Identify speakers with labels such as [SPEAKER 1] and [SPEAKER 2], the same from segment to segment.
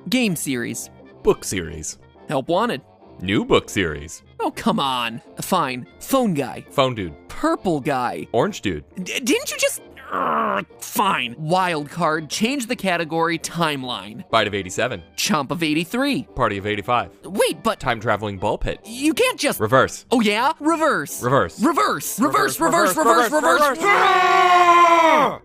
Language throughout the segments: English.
[SPEAKER 1] Game series.
[SPEAKER 2] Book series.
[SPEAKER 1] Help wanted.
[SPEAKER 2] New book series.
[SPEAKER 1] Oh, come on. Fine. Phone guy.
[SPEAKER 2] Phone dude.
[SPEAKER 1] Purple guy.
[SPEAKER 2] Orange dude.
[SPEAKER 1] Didn't you just... Fine. Wild card. Change the category. Timeline.
[SPEAKER 2] Bite of 87.
[SPEAKER 1] Chomp of 83.
[SPEAKER 2] Party of 85.
[SPEAKER 1] Wait, but...
[SPEAKER 2] Time traveling ball pit.
[SPEAKER 1] You can't just...
[SPEAKER 2] Reverse.
[SPEAKER 1] Oh, yeah? Reverse.
[SPEAKER 2] Reverse.
[SPEAKER 1] Reverse. Reverse.
[SPEAKER 2] Reverse.
[SPEAKER 1] Reverse. Reverse. Reverse.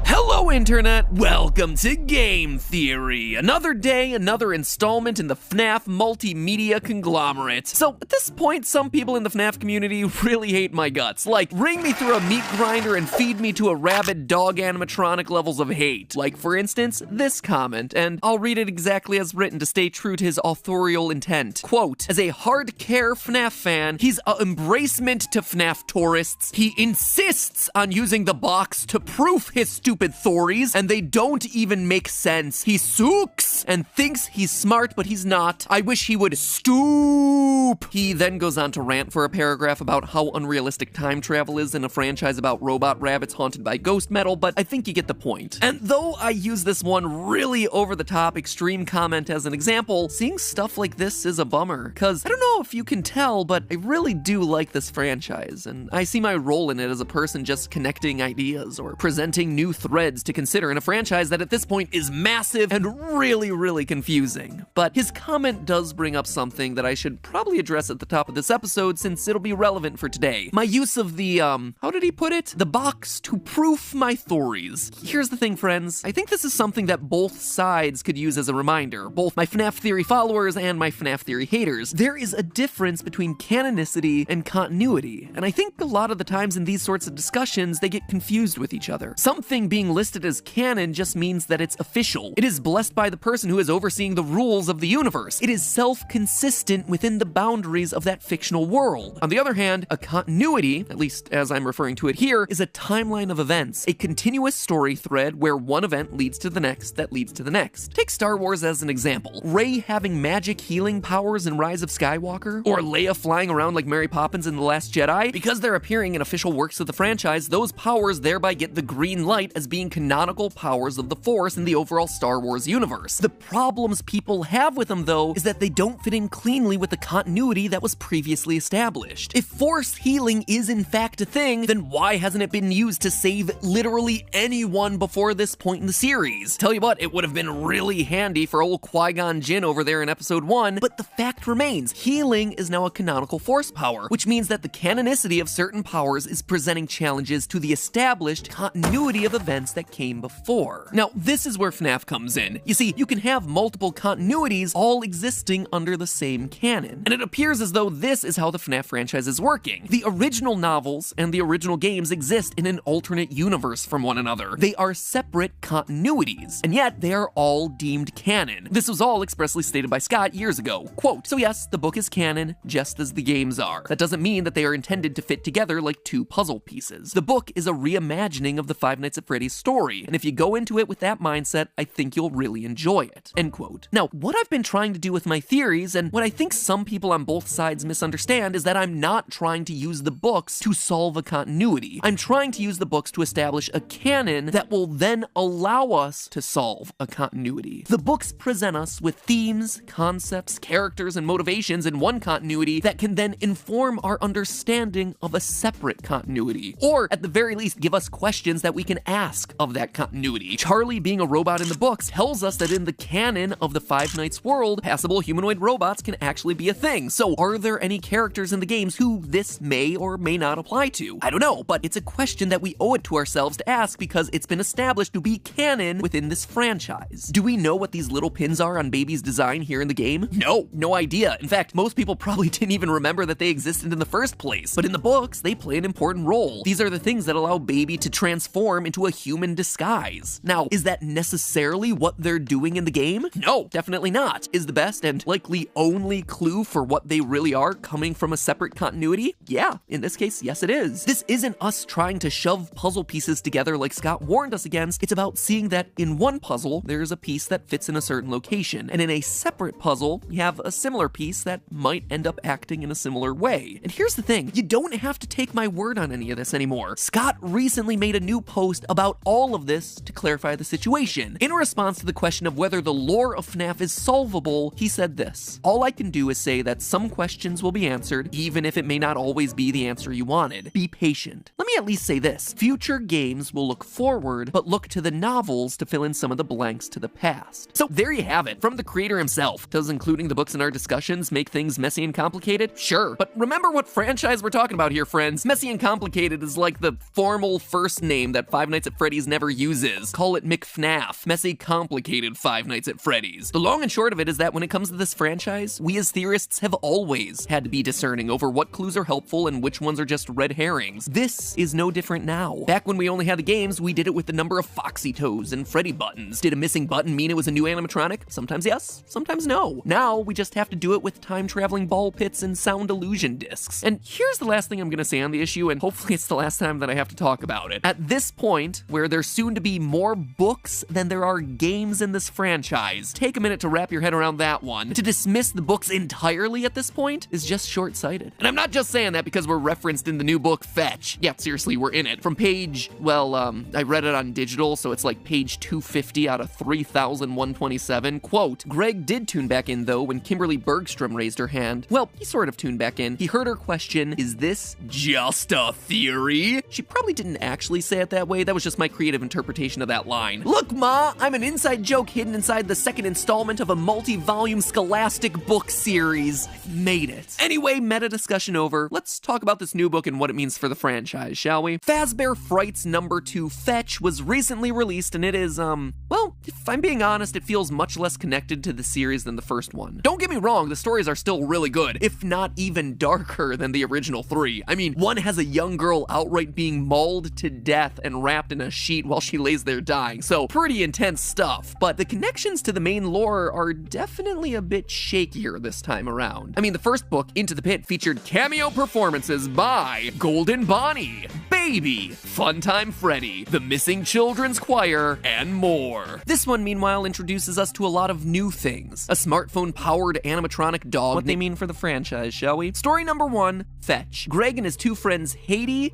[SPEAKER 1] Hello, Internet! Welcome to Game Theory! Another day, another installment in the FNAF multimedia conglomerate. So, at this point, some people in the FNAF community really hate my guts. Like, ring me through a meat grinder and feed me to a rabid dog animatronic levels of hate. Like, for instance, this comment, and I'll read it exactly as written to stay true to his authorial intent. Quote, as a hard-care FNAF fan, he's a embracement to FNAF tourists. He insists on using the box to proof his stupid stories, and they don't even make sense. He sooks and thinks he's smart, but he's not. I wish he would stoop. He then goes on to rant for a paragraph about how unrealistic time travel is in a franchise about robot rabbits haunted by ghost metal, but I think you get the point. And though I use this one really over-the-top extreme comment as an example, seeing stuff like this is a bummer, because I don't know if you can tell, but I really do like this franchise, and I see my role in it as a person just connecting ideas or presenting new threads to consider in a franchise that at this point is massive and really confusing. But his comment does bring up something that I should probably address at the top of this episode since it'll be relevant for today. My use of the, how did he put it? The box to proof my theories. Here's the thing, friends. I think this is something that both sides could use as a reminder, both my FNAF theory followers and my FNAF theory haters. There is a difference between canonicity and continuity, and I think a lot of the times in these sorts of discussions, they get confused with each other. Something being listed as canon just means that it's official. It is blessed by the person who is overseeing the rules of the universe. It is self-consistent within the boundaries of that fictional world. On the other hand, a continuity, at least as I'm referring to it here, is a timeline of events, a continuous story thread where one event leads to the next that leads to the next. Take Star Wars as an example. Rey having magic healing powers in Rise of Skywalker, or Leia flying around like Mary Poppins in The Last Jedi. Because they're appearing in official works of the franchise, those powers thereby get the green light as being canonical powers of the Force in the overall Star Wars universe. The problems people have with them, though, is that they don't fit in cleanly with the continuity that was previously established. If Force healing is in fact a thing, then why hasn't it been used to save literally anyone before this point in the series? Tell you what, it would have been really handy for old Qui-Gon Jinn over there in episode 1, but the fact remains, healing is now a canonical Force power, which means that the canonicity of certain powers is presenting challenges to the established continuity of events that came before. Now, this is where FNAF comes in. You see, you can have multiple continuities all existing under the same canon, and it appears as though this is how the FNAF franchise is working. The original novels and the original games exist in an alternate universe from one another. They are separate continuities, and yet they are all deemed canon. This was all expressly stated by Scott years ago. Quote, so yes, the book is canon, just as the games are. That doesn't mean that they are intended to fit together like two puzzle pieces. The book is a reimagining of the Five Nights at Freddy's story, and if you go into it with that mindset, I think you'll really enjoy it. End quote. Now, what I've been trying to do with my theories, and what I think some people on both sides misunderstand, is that I'm not trying to use the books to solve a continuity. I'm trying to use the books to establish a canon that will then allow us to solve a continuity. The books present us with themes, concepts, characters, and motivations in one continuity that can then inform our understanding of a separate continuity, or at the very least give us questions that we can ask of that continuity. Charlie being a robot in the books tells us that in the canon of the Five Nights world, passable humanoid robots can actually be a thing. So are there any characters in the games who this may or may not apply to? I don't know, but it's a question that we owe it to ourselves to ask because it's been established to be canon within this franchise. Do we know what these little pins are on Baby's design here in the game? No idea. In fact, most people probably didn't even remember that they existed in the first place. But in the books, they play an important role. These are the things that allow Baby to transform into a human in disguise. Now, is that necessarily what they're doing in the game? No, definitely not. Is the best and likely only clue for what they really are coming from a separate continuity? Yeah, in this case, yes it is. This isn't us trying to shove puzzle pieces together like Scott warned us against. It's about seeing that in one puzzle, there's a piece that fits in a certain location, and in a separate puzzle, you have a similar piece that might end up acting in a similar way. And here's the thing, you don't have to take my word on any of this anymore. Scott recently made a new post about all of this to clarify the situation. In response to the question of whether the lore of FNAF is solvable, he said this: "All I can do is say that some questions will be answered, even if it may not always be the answer you wanted. Be patient. Let me at least say this. Future games will look forward, but look to the novels to fill in some of the blanks to the past." So there you have it, from the creator himself. Does including the books in our discussions make things messy and complicated? Sure, but remember what franchise we're talking about here, friends. Messy and complicated is like the formal first name that Five Nights at Freddy's never uses. Call it McFNAF. Messy, complicated Five Nights at Freddy's. The long and short of it is that when it comes to this franchise, we as theorists have always had to be discerning over what clues are helpful and which ones are just red herrings. This is no different now. Back when we only had the games, we did it with the number of Foxy Toes and Freddy buttons. Did a missing button mean it was a new animatronic? Sometimes yes, sometimes no. Now we just have to do it with time-traveling ball pits and sound illusion discs. And here's the last thing I'm gonna say on the issue, and hopefully it's the last time that I have to talk about it. At this point, where there's soon to be more books than there are games in this franchise, take a minute to wrap your head around that one. To dismiss the books entirely at this point is just short-sighted. And I'm not just saying that because we're referenced in the new book, Fetch. Yeah, seriously, we're in it. From page, well, I read it on digital, so it's like page 250 out of 3,127. Quote, "Greg did tune back in, though, when Kimberly Bergstrom raised her hand. Well, he sort of tuned back in. He heard her question, 'Is this just a theory?' She probably didn't actually say it that way. That was just my creative interpretation of that line. Look, Ma, I'm an inside joke hidden inside the second installment of a multi-volume scholastic book series. Made it. Anyway, meta discussion over. Let's talk about this new book and what it means for the franchise, shall we? Fazbear Frights #2 Fetch was recently released, and it is, well, if I'm being honest, it feels much less connected to the series than the first one. Don't get me wrong, the stories are still really good, if not even darker than the original three. I mean, one has a young girl outright being mauled to death and wrapped in a sheet while she lays there dying, so pretty intense stuff. But the connections to the main lore are definitely a bit shakier this time around. I mean, the first book, Into the Pit, featured cameo performances by Golden Bonnie, Baby, Funtime Freddy, the Missing Children's Choir, and more. This one, meanwhile, introduces us to a lot of new things. A smartphone-powered animatronic dog. What they mean for the franchise, shall we? Story number 1, Fetch. Greg and his two friends, Hattie,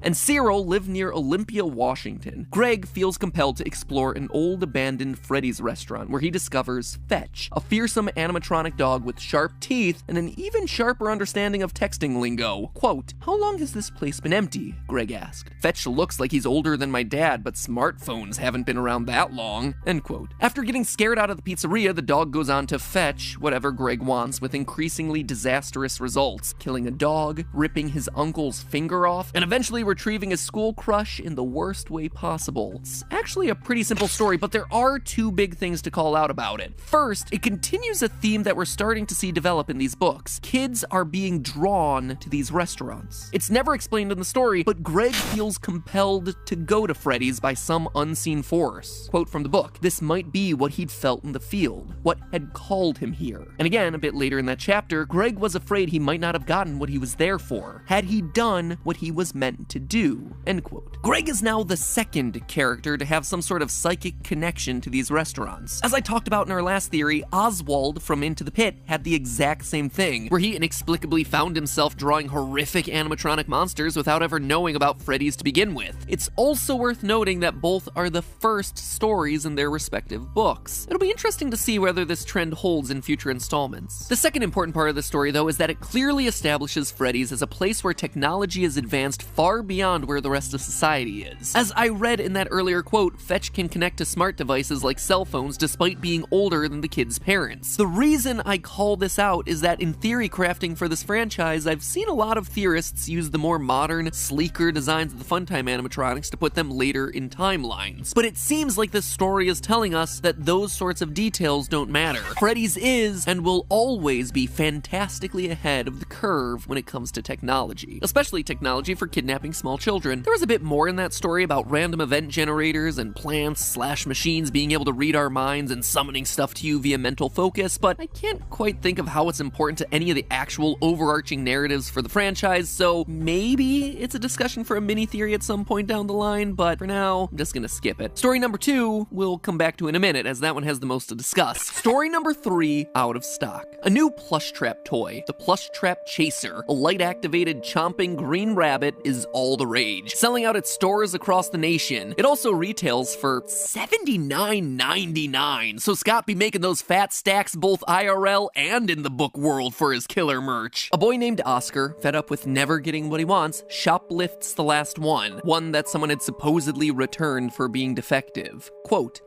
[SPEAKER 1] and Cyril live near Olympia, Washington. Greg feels compelled to explore an old abandoned Freddy's restaurant where he discovers Fetch, a fearsome animatronic dog with sharp teeth and an even sharper understanding of texting lingo. Quote, "How long has this place been empty?" Greg asked. "Fetch looks like he's older than my dad, but smartphones haven't been around that long." End quote. After getting scared out of the pizzeria, the dog goes on to fetch whatever Greg wants with increasingly disastrous results, killing a dog, ripping his uncle's finger off, and eventually retrieving his school crush in the worst way possible. It's actually a pretty simple story, but there are two big things to call out about it. First, it continues a theme that we're starting to see develop in these books. Kids are being drawn to these restaurants. It's never explained in the story, but Greg feels compelled to go to Freddy's by some unseen force. Quote from the book, "This might be what he'd felt in the field, what had called him here." And again, a bit later in that chapter, Greg was afraid he might not have gotten what he was there for, had he done what he was meant to do, end quote. Greg is now the second character to have some sort of psychic connection to these restaurants. As I talked about in our last theory, Oswald from Into the Pit had the exact same thing, where he inexplicably found himself drawing horrific animatronic monsters without ever knowing about Freddy's to begin with. It's also worth noting that both are the first stories in their respective books. It'll be interesting to see whether this trend holds in future installments. The second important part of the story, though, is that it clearly establishes Freddy's as a place where technology is advanced far beyond where the rest of society is. As I read in that earlier quote, Fetch can connect to smart devices like cell phones despite being older than the kid's parents. The reason I call this out is that in theory crafting for this franchise, I've seen a lot of theorists use the more modern, sleeker designs of the Funtime animatronics to put them later in timelines. But it seems like this story is telling us that those sorts of details don't matter. Freddy's is and will always be fantastically ahead of the curve when it comes to technology, especially technology for kids kidnapping small children. There was a bit more in that story about random event generators and plants/machines being able to read our minds and summoning stuff to you via mental focus, but I can't quite think of how it's important to any of the actual overarching narratives for the franchise, so maybe it's a discussion for a mini-theory at some point down the line, but for now, I'm just gonna skip it. Story number 2, we'll come back to in a minute, as that one has the most to discuss. Story number 3, out of stock. A new plush trap toy, the Plush Trap Chaser, a light-activated chomping green rabbit, is all the rage, selling out at stores across the nation. It also retails for $79.99, so Scott be making those fat stacks both IRL and in the book world for his killer merch. A boy named Oscar, fed up with never getting what he wants, shoplifts the last one that someone had supposedly returned for being defective. Quote,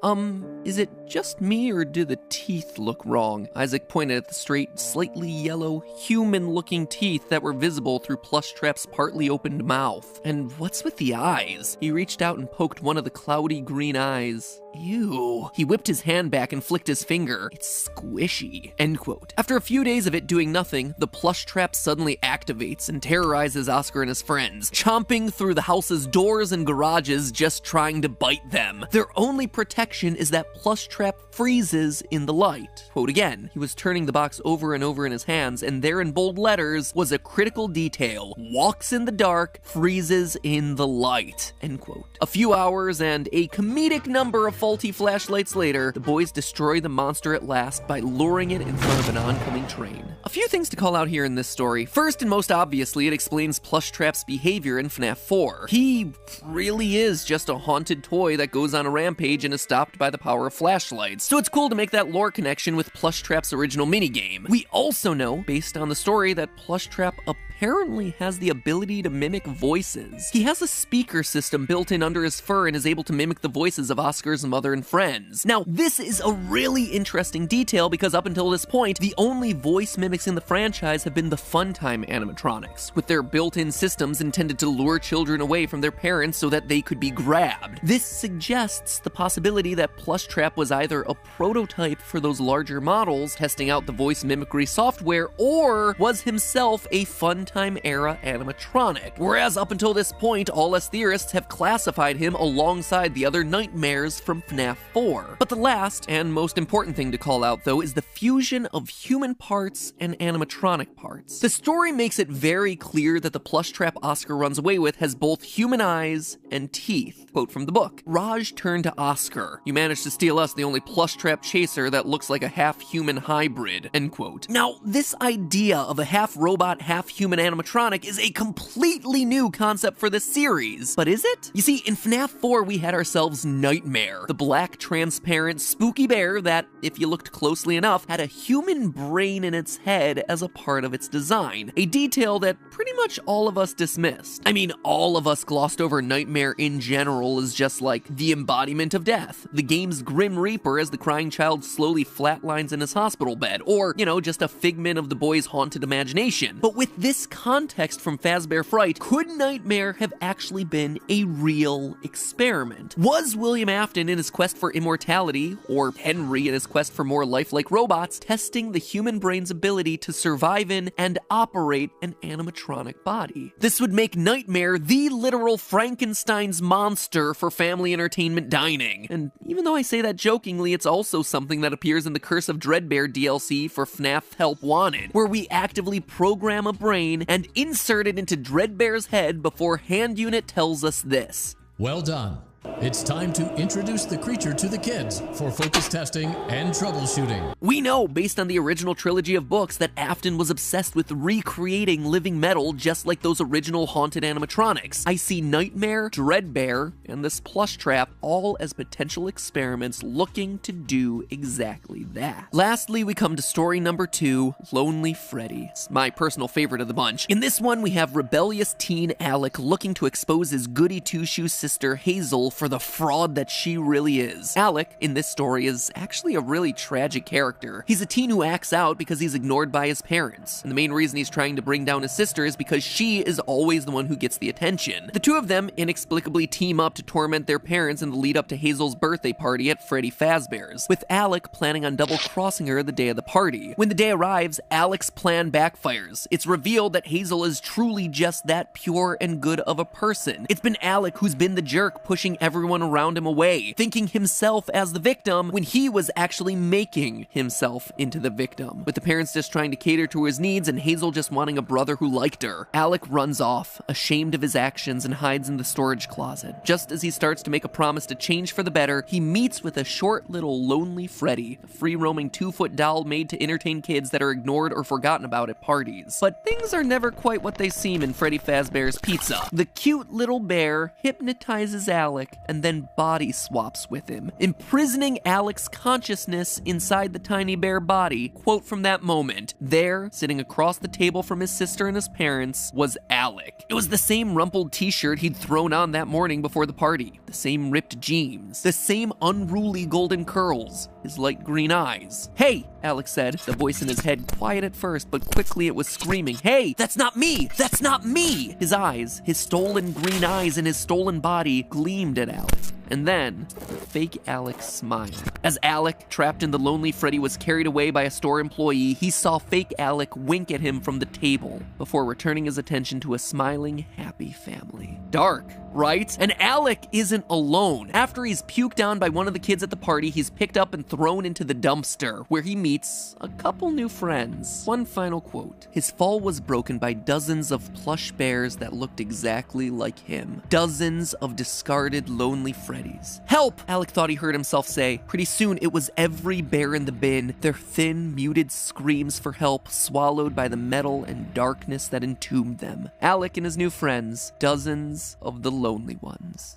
[SPEAKER 1] is it just me or do the teeth look wrong? Isaac pointed at the straight, slightly yellow, human-looking teeth that were visible through Plush Trap's partly opened mouth. And what's with the eyes? He reached out and poked one of the cloudy green eyes. Ew. He whipped his hand back and flicked his finger. It's squishy. End quote. After a few days of it doing nothing, the plush trap suddenly activates and terrorizes Oscar and his friends, chomping through the house's doors and garages just trying to bite them. Their only protection is that plush trap freezes in the light. Quote again, he was turning the box over and over in his hands, and there in bold letters was a critical detail. Walks in the dark, freezes in the light. End quote. A few hours and a comedic number of faulty flashlights later, the boys destroy the monster at last by luring it in front of an oncoming train. A few things to call out here in this story. First and most obviously, it explains Plush Trap's behavior in FNAF 4. He really is just a haunted toy that goes on a rampage and is stopped by the power of flashlights. So it's cool to make that lore connection with Plush Trap's original minigame. We also know, based on the story, that Plush Trap apparently has the ability to mimic voices. He has a speaker system built in under his fur and is able to mimic the voices of Oscar's mother and friends. Now, this is a really interesting detail because up until this point, the only voice mimics in the franchise have been the Funtime animatronics, with their built-in systems intended to lure children away from their parents so that they could be grabbed. This suggests the possibility that Plush Trap was either a prototype for those larger models, testing out the voice mimicry software, or was himself a Funtime-era animatronic. Whereas up until this point, all us theorists have classified him alongside the other nightmares from FNAF 4. But the last and most important thing to call out, though, is the fusion of human parts and animatronic parts. The story makes it very clear that the plush trap Oscar runs away with has both human eyes and teeth. Quote from the book, Raj turned to Oscar. You managed to steal us the only plush trap chaser that looks like a half-human hybrid. End quote. Now, this idea of a half-robot, half-human animatronic is a completely new concept for the series. But is it? You see, in FNAF 4, we had ourselves Nightmare, the black, transparent, spooky bear that, if you looked closely enough, had a human brain in its head as a part of its design, a detail that pretty much all of us dismissed. I mean, all of us glossed over Nightmare in general as just like the embodiment of death, the game's Grim Reaper as the crying child slowly flatlines in his hospital bed, or, you know, just a figment of the boy's haunted imagination. But with this context from Fazbear Fright, could Nightmare have actually been a real experiment? Was William Afton in his quest for immortality, or Henry in his quest for more lifelike robots, testing the human brain's ability to survive in and operate an animatronic body? This would make Nightmare the literal Frankenstein's monster for family entertainment dining. And even though I say that jokingly, it's also something that appears in the Curse of Dreadbear DLC for FNAF Help Wanted, where we actively program a brain and insert it into Dreadbear's head before Hand Unit tells us this.
[SPEAKER 3] Well done. It's time to introduce the creature to the kids for focus testing and troubleshooting.
[SPEAKER 1] We know, based on the original trilogy of books, that Afton was obsessed with recreating living metal just like those original haunted animatronics. I see Nightmare, Dreadbear, and this plush trap all as potential experiments looking to do exactly that. Lastly, we come to story number 2, Lonely Freddy. It's my personal favorite of the bunch. In this one, we have rebellious teen Alec looking to expose his goody two-shoes sister Hazel herself for the fraud that she really is. Alec, in this story, is actually a really tragic character. He's a teen who acts out because he's ignored by his parents, and the main reason he's trying to bring down his sister is because she is always the one who gets the attention. The two of them inexplicably team up to torment their parents in the lead up to Hazel's birthday party at Freddy Fazbear's, with Alec planning on double-crossing her the day of the party. When the day arrives, Alec's plan backfires. It's revealed that Hazel is truly just that pure and good of a person. It's been Alec who's been the jerk, pushing everyone around him away, thinking himself as the victim when he was actually making himself into the victim. With the parents just trying to cater to his needs and Hazel just wanting a brother who liked her, Alec runs off, ashamed of his actions, and hides in the storage closet. Just as he starts to make a promise to change for the better, he meets with a short little lonely Freddy, a free-roaming 2-foot doll made to entertain kids that are ignored or forgotten about at parties. But things are never quite what they seem in Freddy Fazbear's Pizza. The cute little bear hypnotizes Alec and then body swaps with him, imprisoning Alec's consciousness inside the tiny bear body. Quote from that moment, "There, sitting across the table from his sister and his parents, was Alec. It was the same rumpled t-shirt he'd thrown on that morning before the party, the same ripped jeans, the same unruly golden curls, his light green eyes. Hey," Alec said, the voice in his head quiet at first, but quickly it was screaming, "Hey, that's not me! That's not me!" His eyes, his stolen green eyes in his stolen body, gleamed at Alec. And then, the fake Alec smiled. As Alec, trapped in the lonely Freddy, was carried away by a store employee, he saw fake Alec wink at him from the table before returning his attention to a smiling, happy family. Dark, right? And Alec isn't alone. After he's puked down by one of the kids at the party, he's picked up and thrown into the dumpster, where he meets a couple new friends. One final quote. "His fall was broken by dozens of plush bears that looked exactly like him. Dozens of discarded lonely Freddys. Help!" Alec thought he heard himself say. Pretty soon, it was every bear in the bin, their thin, muted screams for help swallowed by the metal and darkness that entombed them. Alec and his new friends, dozens of the lonely ones.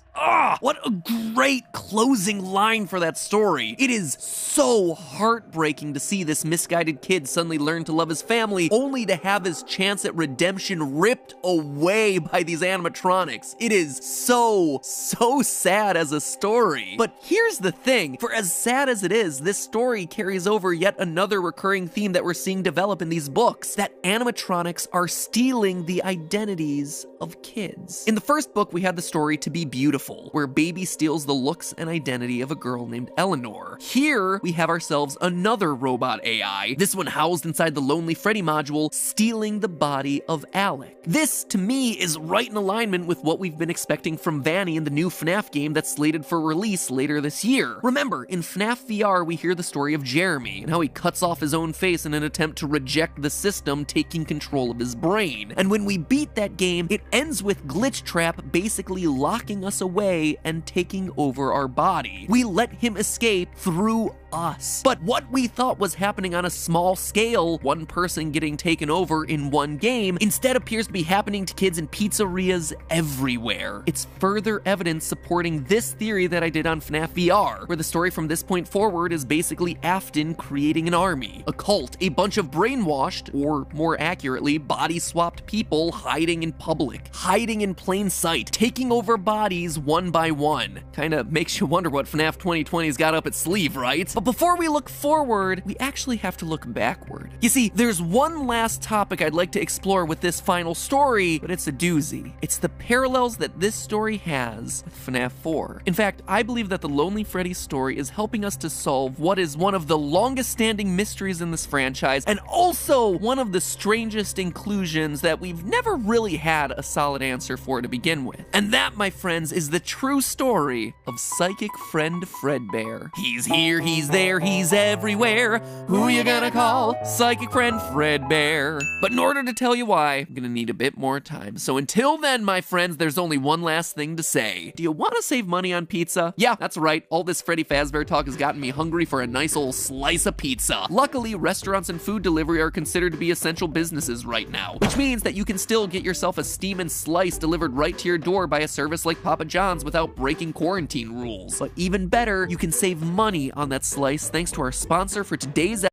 [SPEAKER 1] What a great closing line for that story. It is so heartbreaking to see this misguided kid suddenly learn to love his family, only to have his chance at redemption ripped away by these animatronics. It is so sad as a story. But here's the thing, for as sad as it is, this story carries over yet another recurring theme that we're seeing develop in these books, that animatronics are stealing the identities of kids. In the first book, we had the story To Be Beautiful, where Baby steals the looks and identity of a girl named Eleanor. Here, we have ourselves another robot AI, this one housed inside the Lonely Freddy module, stealing the body of Alec. This, to me, is right in alignment with what we've been expecting from Vanny in the new FNAF game that's slated for release later this year. Remember, in FNAF VR, we hear the story of Jeremy, and how he cuts off his own face in an attempt to reject the system taking control of his brain. And when we beat that game, it ends with Glitch Trap basically locking us away and taking over our body. We let him escape through us. But what we thought was happening on a small scale, one person getting taken over in one game, instead appears to be happening to kids in pizzerias everywhere. It's further evidence supporting this theory that I did on FNAF VR, where the story from this point forward is basically Afton creating an army, a cult, a bunch of brainwashed, or more accurately, body-swapped people hiding in public, hiding in plain sight, taking over bodies one by one. Kinda makes you wonder what FNAF 2020's got up its sleeve, right? But before we look forward, we actually have to look backward. You see, there's one last topic I'd like to explore with this final story, but it's a doozy. It's the parallels that this story has with FNAF 4. In fact, I believe that the Lonely Freddy story is helping us to solve what is one of the longest standing mysteries in this franchise, and also one of the strangest inclusions that we've never really had a solid answer for to begin with. And that, my friends, is the true story of Psychic Friend Fredbear. He's here, he's there, he's everywhere. Who you gonna call? Psychic Friend Fredbear. But in order to tell you why, I'm gonna need a bit more time. So until then, my friends, there's only one last thing to say. Do you want to save money on pizza? Yeah, that's right. All this Freddy Fazbear talk has gotten me hungry for a nice old slice of pizza. Luckily, restaurants and food delivery are considered to be essential businesses right now, which means that you can still get yourself a steam and slice delivered right to your door by a service like Papa John's without breaking quarantine rules. But even better, you can save money on that slice thanks to our sponsor for today's